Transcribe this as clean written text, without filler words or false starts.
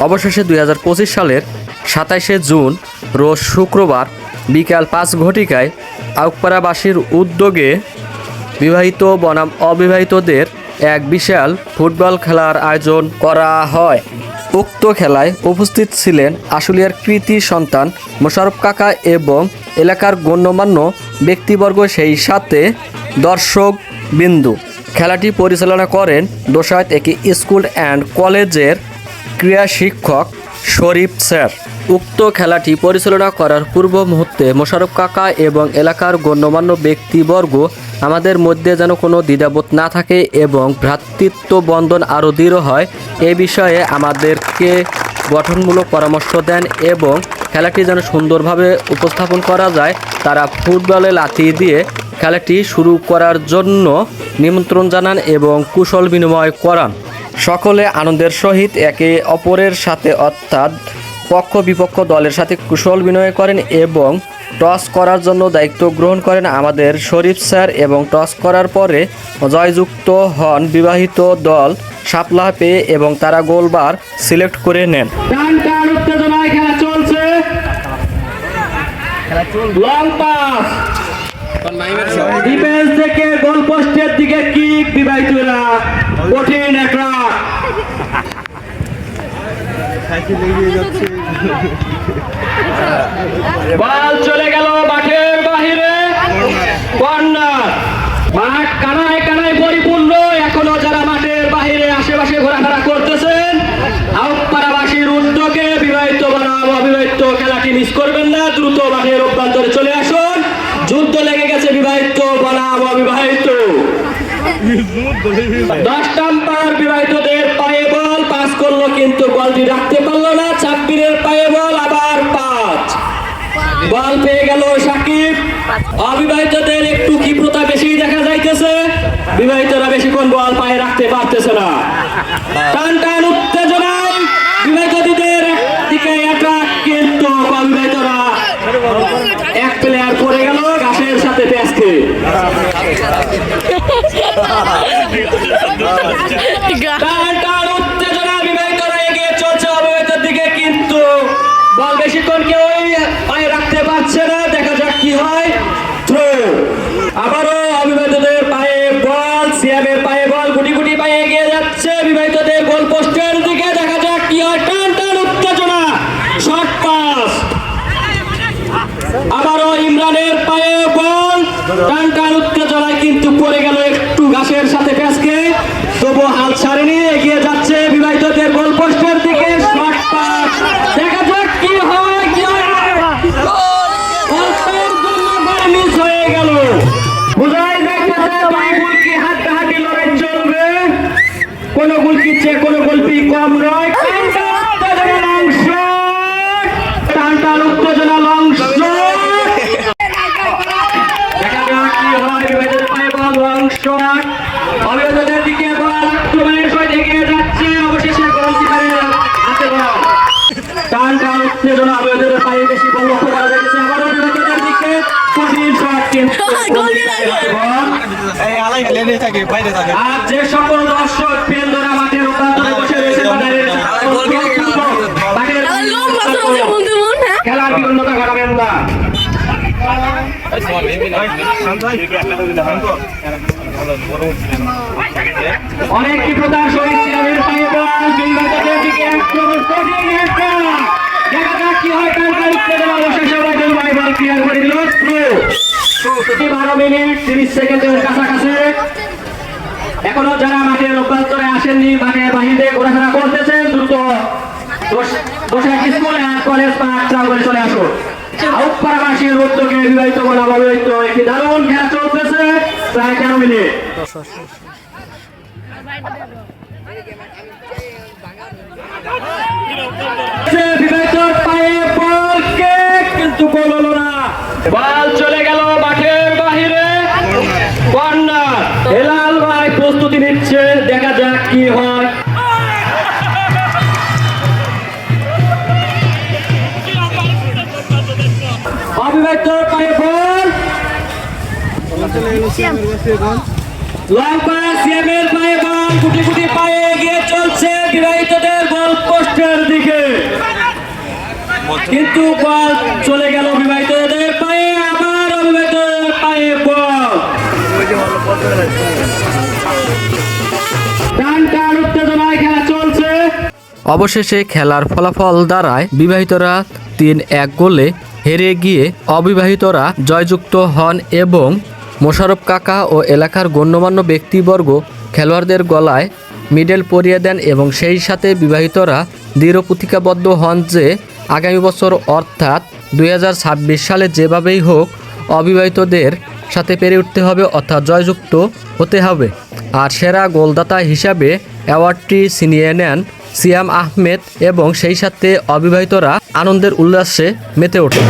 অবশেষে 2025 সালের 27শে জুন রোজ শুক্রবার বিকাল 5 ঘটিকায় আউকপাড়াবাসীর উদ্যোগে বিবাহিত বনাম অবিবাহিতদের এক বিশাল ফুটবল খেলার আয়োজন করা হয়। উক্ত খেলায় উপস্থিত ছিলেন আশুলিয়ার কৃতি সন্তান মোশাররফ কাকা এবং এলাকার গণ্যমান্য ব্যক্তিবর্গ, সেই সাথে দর্শক বিন্দু। খেলাটি পরিচালনা করেন দোসাইত একই স্কুল অ্যান্ড কলেজের ক্রীড়া শিক্ষক শরীফ স্যার। উক্ত খেলাটি পরিচালনা করার পূর্ব মুহূর্তে মোশাররফ কাকা এবং এলাকার গণ্যমান্য ব্যক্তিবর্গ আমাদের মধ্যে যেন কোনো দ্বিধাবোধ না থাকে এবং ভ্রাতৃত্ব বন্ধন আরও দৃঢ় হয় এ বিষয়ে আমাদেরকে গঠনমূলক পরামর্শ দেন এবং খেলাটি যেন সুন্দরভাবে উপস্থাপন করা যায় তারা ফুটবলে লাথি দিয়ে খেলাটি শুরু করার জন্য নিমন্ত্রণ জানান এবং কুশল বিনিময় করান। সকলে আনন্দের সহিত একে অপরের সাথে অর্থাৎ পক্ষ বিপক্ষ দলের সাথে কুশল বিনিময় করেন এবং টস করার জন্য দায়িত্ব গ্রহণ করেন আমাদের শরীফ স্যার এবং টস করার পরে জয়যুক্ত হন বিবাহিত দল শাপলা পেয়ে এবং তারা গোলবার সিলেক্ট করে নেন। খেলা চলছে, লং পাস ডিফেন্স থেকে গোল পোস্টের দিকে কিক, বিবাহিতরা কঠিন একটা বল চলে গেল মাঠের বাহিরে, কর্নার। মাঠ কানায় কানায় পরিপূর্ণ, এখনো যারা মাঠের বাহিরে আশেপাশে ঘোরাফেরা করতেছেন আউকপাড়াবাসীর উদ্যোগে বিবাহিত বনাম অবিবাহিত খেলাটি মিস করবেন না, দ্রুত মাঠের অভ্যন্তরে চলে আসুন। যুদ্ধ লেগে গেছে বিবাহিত বনাম অবিবাহিত। 10 নাম্বার বিবাহিতদের পায়ে বল পাস করলো কিন্তু বলটি রাখতে পারলো না। 26-এর পায়ে বল, আবার 5 বল পেয়ে গেল সাকিব। অবিবাহিতদের একটু ক্ষিপ্রতা বেশি দেখা যাইতেছে, বিবাহিতরা বেশিক্ষণ বল পায়ে রাখতে পারতেছে না। টান টান উত্তেজনায় বিবাহিতদের দিকে অ্যাটাক, কিন্তু অবিবাহিতরা এক প্লেয়ার পড়ে গেল ঘাসের সাথে প্যাঁচকে। টান টান উত্তেজনা, বিবাহিতরা এগিয়ে চলছে অবিবাহিতের দিকে, কিন্তু বল বেশিক্ষণ কেউ পায়ে রাখতে পারছে না। দেখা যাক কি হয়। থ্রো, আবারও অবিবাহিতদের পায়ে বল, সিয়ামের পায়ে বল, গুটি গুটি পায়ে এগিয়ে যাচ্ছে বিবাহিতদের গোল পোস্টের দিকে। দেখা যাক কি হয়। টান টান উত্তেজনা, শর্ট পাস, আবারও ইমরানের পায়ে বল, টান টান উত্তেজনায় কিন্তু পড়ে গেল একটু ঘাসের সাথে প্যাঁচকে, তবু হাল ছাড়েনি, এগিয়ে যাচ্ছে বিবাহিতদের গোল পোস্টের দিকে। শর্ট পাস, দেখা যাক কি হয়। কি হয় মিস হয়ে গেল। বোঝাই যাচ্ছে দুই গোলকি হাড্ডাহাড্ডি লড়াই চলবে, কোন গোলকি চেয়ে কোন গোলকি কম নয়। টান টান উত্তেজনা, লং শট, দেখা যাক কি হয়। বিবাহিতদের পায়ে বল, লং শট, অবিবাহিতদের দিকে বল আক্রমণের সহিত এগিয়ে যাচ্ছে, অবশেষে গোলকিপারের হাতে বল। টান টান উত্তেজনা, অবিবাহিতদের পায়ে বেশি বল লক্ষ্য করা যাচ্ছে। আবার অবিবাহিতদের দিকে কঠিন শট, কিন্তু আর যে সকল দর্শক বৃন্দরা মাঠের অভ্যন্তরে বসে রয়েছে খেলার বিঘ্নতা ঘটাবেন না। অনেক ক্ষিপ্রতার সহিত সিরাজের পায়ে বল, বিবাহিতদের দিকে আক্রমণ, কঠিন একটা। দেখা যাক কি হয়। টান টান উত্তেজনা, অবশেষে পায়ে বল ক্লিয়ার করে দিল। থ্রো, 12 মিনিট 30 সেকেন্ডের কাছাকাছি। এখনো যারা মাঠের অভ্যন্তরে আসেননি, মাঠের বাহিরে ঘোরাফেরা করতেছেন, দ্রুত বসে স্কুল আর কলেজ পার্ক চলে চলে আসুন। আউকপাড়াবাসীর উদ্যোগে বিবাহিত বনাম অবিবাহিত একটি দারুণ খেলা চলতেছে, প্রায় 13 মিনিট। বিবাহিত পায়ে বল, কিন্তু গোল হলো না। বল চলে গেল মাঠের বাহিরে, কর্নার। হেলাল ভাই প্রস্তুতি নিচ্ছে, দেখা যাক কি হয়। অবিবাহিত পায়ে বল, লং পাস, সিয়ামের পায়ে বল, গুটি গুটি পায়ে এগিয়ে চলছে বিবাহিতদের গোল পোস্টের দিকে। কিন্তু বল চলে গেল অবিবাহিতদের পায়ে, আবার অবিবাহিতদের পায়ে বল। টান টান উত্তেজনায় খেলা চলছে। অবশেষে খেলার ফলাফল দাঁড়ায় বিবাহিতরা 3-1 গোলে হেরে গিয়ে অবিবাহিতরা জয়যুক্ত হন এবং মোশাররফ কাকা ও এলাকার গণ্যমান্য ব্যক্তিবর্গ খেলোয়াড়দের গলায় মেডেল পরিয়ে দেন এবং সেই সাথে বিবাহিতরা দৃঢ় প্রতিজ্ঞাবদ্ধ হন যে আগামী বছর অর্থাৎ 2026 সালে যেভাবেই হোক অবিবাহিতদের সাথে পেরে উঠতে হবে, অর্থাৎ জয়যুক্ত হতে হবে। আর সেরা গোলদাতা হিসাবে অ্যাওয়ার্ডটি ছিনিয়ে নেন সিয়াম আহমেদ এবং সেই সাথে অবিবাহিতরা আনন্দের উল্লাসে মেতে ওঠে।